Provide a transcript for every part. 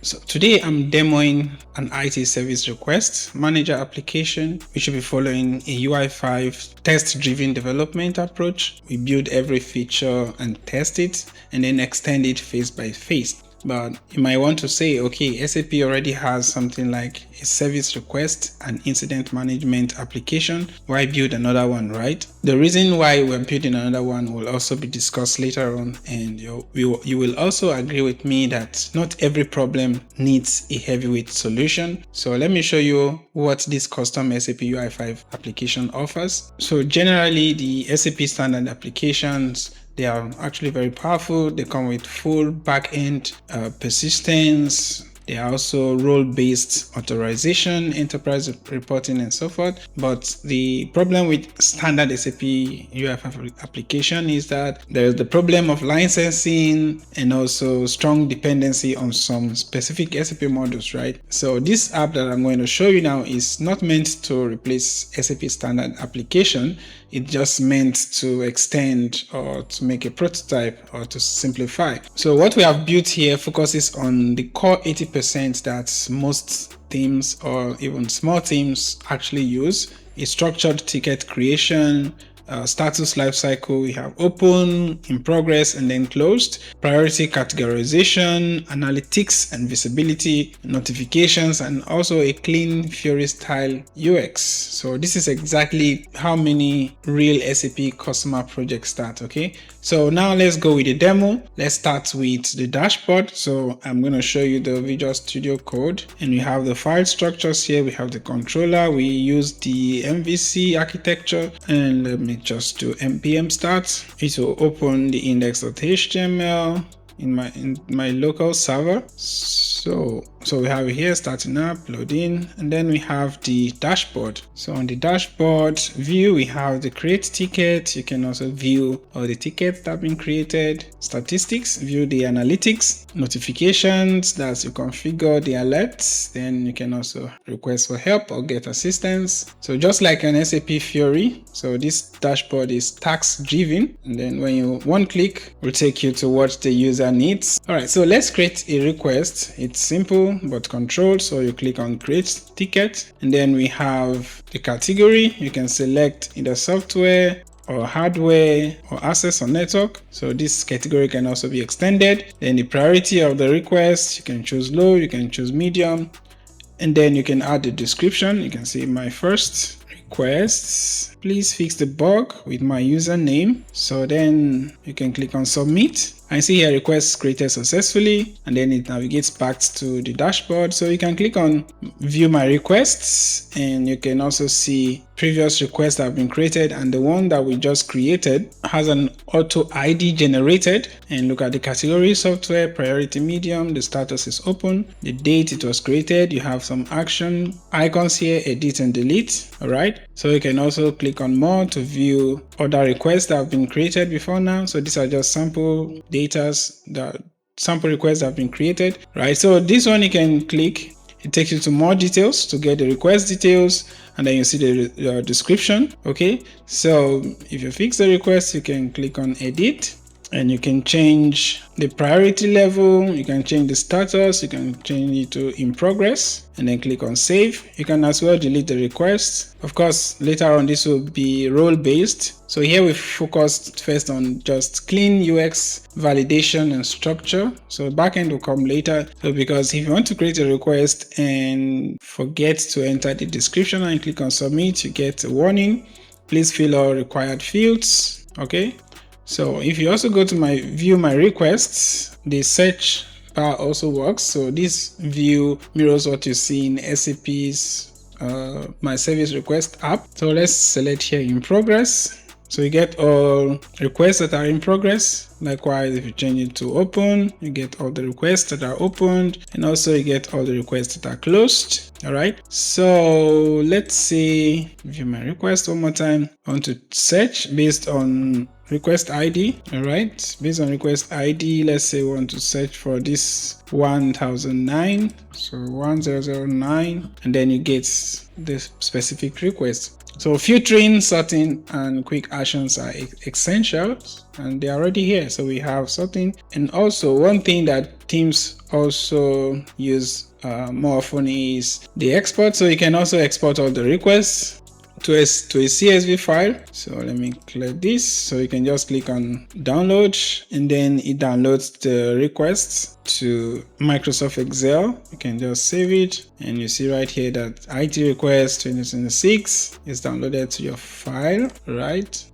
So today I'm demoing an IT service request manager application. We should be following a UI5 test-driven development approach. We build every feature and test it and then extend it phase by phase. But you might want to say, okay, SAP already has something like a service request and incident management application. Why build another one, right? The reason why we're building another one will also be discussed later on, and you will also agree with me that not every problem needs a heavyweight solution. So let me show you what this custom SAP UI5 application offers. So generally, the SAP standard applications, they are actually very powerful. They come with full back-end persistence. They are also role-based authorization, enterprise reporting, and so forth. But the problem with standard SAP UI5 application is that there's the problem of licensing and also strong dependency on some specific SAP modules, right? So this app that I'm going to show you now is not meant to replace SAP standard application. It's just meant to extend or to make a prototype or to simplify. So what we have built here focuses on the core 80% that most teams or even small teams actually use. A structured ticket creation, status lifecycle, we have open, in progress, and then closed, priority categorization, analytics and visibility, notifications, and also a clean Fiori-style UX. So this is exactly how many real SAP customer projects start, okay? So now let's go with the demo. Let's start with the dashboard. So I'm going to show you the Visual Studio Code, and we have the file structures here. We have the controller. We use the MVC architecture, and let me just do npm start. It will open the index.html in my local server. So we have it here starting up, loading, and then we have the dashboard. So on the dashboard view, we have the create ticket. You can also view all the tickets that have been created, statistics, view the analytics, notifications, that's you configure the alerts. Then you can also request for help or get assistance. So just like an SAP Fiori, so this dashboard is task driven, and then when you one click will take you to what the user needs. All right, so let's create a request. It's simple but controlled. So you click on create ticket, and then we have the category. You can select either software or hardware or access or network. So this category can also be extended. Then the priority of the request, you can choose low, you can choose medium, and then you can add the description. You can see my first request, please fix the bug with my username. So then you can click on submit. I see here requests created successfully, and then it navigates back to the dashboard. So you can click on view my requests, and you can also see previous requests that have been created, and the one that we just created has an auto ID generated. And look at the category, software, priority medium, the status is open, the date it was created. You have some action icons here, edit and delete. All right, so you can also click on more to view other requests that have been created before now. So these are just sample sample requests that have been created, right? So this one you can click, it takes you to more details to get the request details, and then you see the description. Okay, so if you fix the request, you can click on edit, and you can change the priority level, you can change the status, you can change it to in progress, and then click on save. You can as well delete the request. Of course, later on this will be role based. So here we focused first on just clean UX validation and structure. So backend will come later. So because if you want to create a request and forget to enter the description and click on submit, you get a warning. Please fill all required fields. Okay. So if you also go to my view my requests, the search bar also works. So this view mirrors what you see in SAP's my service request app. So let's select here in progress. So you get all requests that are in progress. Likewise, if you change it to open, you get all the requests that are opened, and also you get all the requests that are closed. All right. So let's see, view my request one more time. I want to search based on request ID. All right, based on request ID, let's say we want to search for this 1009, so 1009, and then you get the specific request. So filtering, sorting, and quick actions are essential, and they're already here. So we have sorting, and also one thing that teams also use more often is the export. So you can also export all the requests to a CSV file. So let me clear this. So you can just click on download, and then it downloads the requests to Microsoft Excel. You can just save it, and you see right here that IT request 2026 is downloaded to your file, right?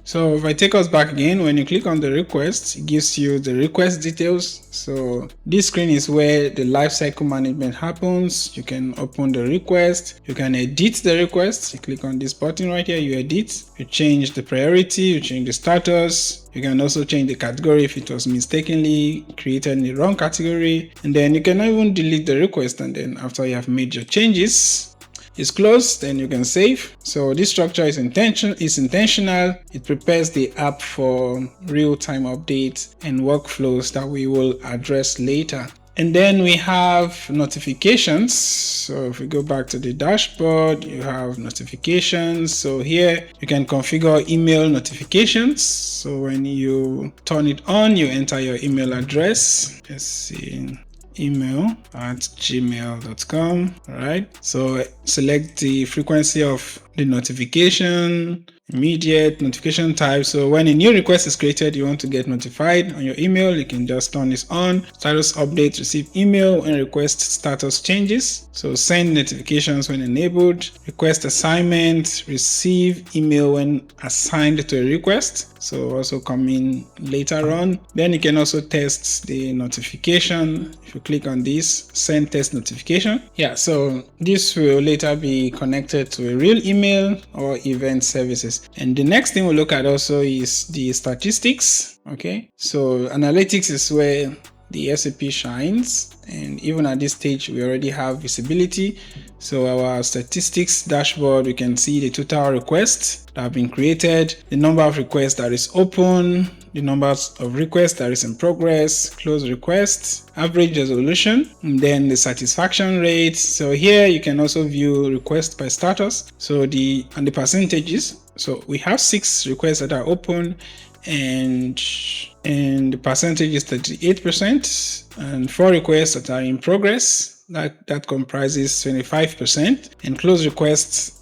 So if I take us back again, when you click on the request, it gives you the request details. So this screen is where the lifecycle management happens. You can open the request, you can edit the request. You click on this button right here, you edit, you change the priority, you change the status. You can also change the category if it was mistakenly created in the wrong category. And then you can even delete the request, and then after you have made your changes, it's closed, then you can save. So this structure is intentional. It prepares the app for real-time updates and workflows that we will address later. And then we have notifications. So if we go back to the dashboard, you have notifications. So here you can configure email notifications. So when you turn it on, you enter your email address. Let's see. email@gmail.com. All right, so select the frequency of the notification, immediate notification type. So when a new request is created, you want to get notified on your email, you can just turn this on. Status update, receive email when request status changes. So send notifications when enabled. Request assignment, receive email when assigned to a request. So also coming later on. Then you can also test the notification. If you click on this, send test notification. Yeah, so this will later be connected to a real email or event services. And the next thing we'll look at also is the statistics. Okay, so analytics is where the SAP shines, and even at this stage we already have visibility. So our statistics dashboard, we can see the total requests that have been created, the number of requests that is open, the numbers of requests that is in progress, closed requests, average resolution, and then the satisfaction rate. So here you can also view requests by status. So the percentages. So we have 6 requests that are open, and the percentage is 38%, and 4 requests that are in progress. That comprises 25%, and closed requests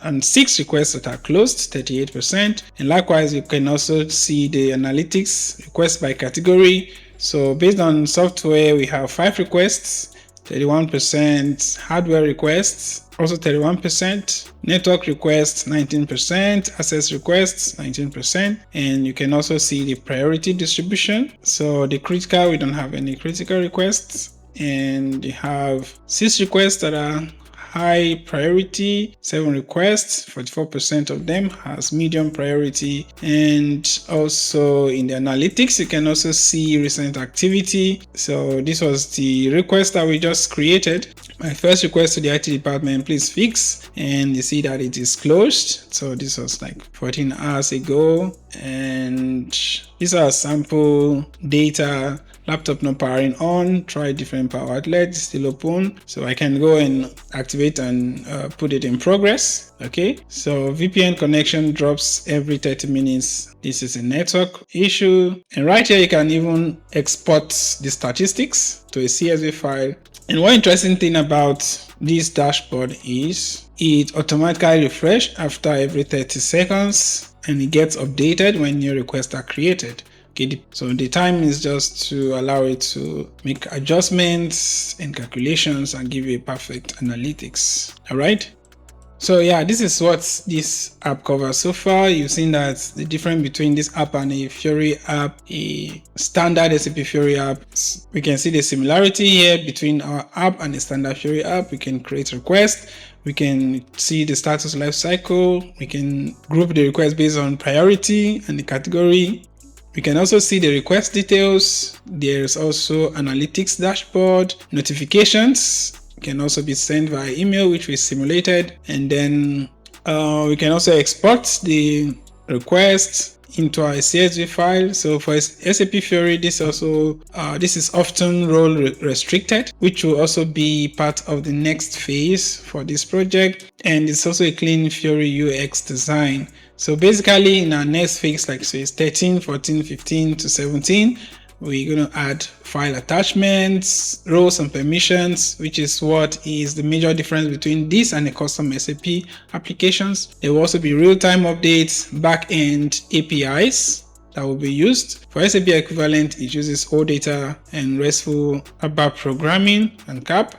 and 6 requests that are closed, 38%. And likewise, you can also see the analytics requests by category. So based on software, we have 5 requests, 31%, hardware requests, also 31%, network requests 19%, access requests 19%, and you can also see the priority distribution. So the critical, we don't have any critical requests, and you have 6 requests that are high priority, 7 requests, 44% of them has medium priority. And also in the analytics, you can also see recent activity. So this was the request that we just created. My first request to the IT department, please fix, and you see that it is closed. So this was like 14 hours ago, and these are sample data. Laptop not powering on, try different power outlets, still open. So I can go and activate and put it in progress. Okay, so VPN connection drops every 30 minutes. This is a network issue. And right here, you can even export the statistics to a CSV file. And one interesting thing about this dashboard is it automatically refreshes after every 30 seconds, and it gets updated when new requests are created. Okay, so the time is just to allow it to make adjustments and calculations and give you a perfect analytics. All right. So yeah, this is what this app covers so far. You've seen that the difference between this app and a Fiori app, a standard SAP Fiori app, we can see the similarity here between our app and the standard Fiori app. We can create requests. We can see the status lifecycle. We can group the request based on priority and the category. We can also see the request details. There's also analytics dashboard, notifications can also be sent via email, which we simulated. And then we can also export the request, into our CSV file. So for SAP Fiori, this is often role restricted, which will also be part of the next phase for this project. And it's also a clean Fiori UX design. So basically in our next phase, like so it's 13, 14, 15 to 17, we're going to add file attachments, roles and permissions, which is what is the major difference between this and the custom SAP applications. There will also be real-time updates, back-end APIs that will be used. For SAP equivalent, it uses OData and RESTful ABAP programming and CAP.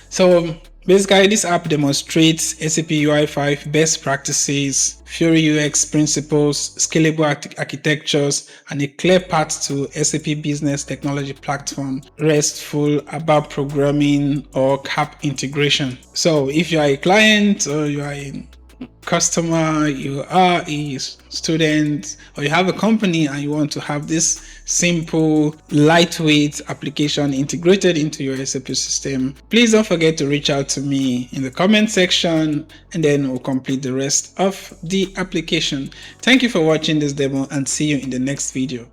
So basically, this app demonstrates SAP UI5 best practices, Fiori UX principles, scalable architectures, and a clear path to SAP Business Technology Platform, RESTful ABAP programming, or CAP integration. So if you are a client or you are a customer, you are a student, or you have a company and you want to have this simple, lightweight application integrated into your SAP system, please don't forget to reach out to me in the comment section, and then we'll complete the rest of the application. Thank you for watching this demo, and see you in the next video.